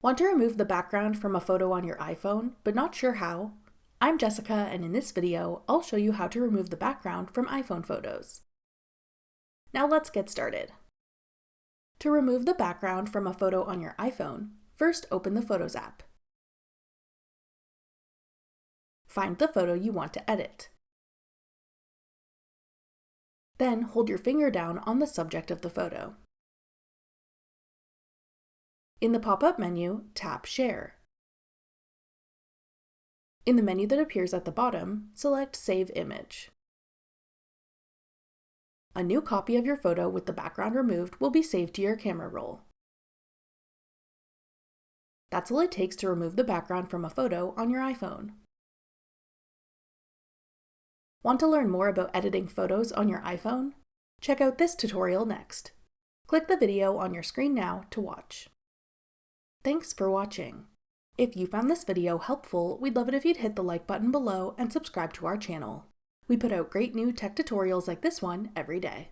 Want to remove the background from a photo on your iPhone, but not sure how? I'm Jessica, and in this video, I'll show you how to remove the background from iPhone photos. Now let's get started. To remove the background from a photo on your iPhone, first open the Photos app. Find the photo you want to edit. Then hold your finger down on the subject of the photo. In the pop-up menu, tap Share. In the menu that appears at the bottom, select Save Image. A new copy of your photo with the background removed will be saved to your camera roll. That's all it takes to remove the background from a photo on your iPhone. Want to learn more about editing photos on your iPhone? Check out this tutorial next. Click the video on your screen now to watch. Thanks for watching. If you found this video helpful, we'd love it if you'd hit the like button below and subscribe to our channel. We put out great new tech tutorials like this one every day.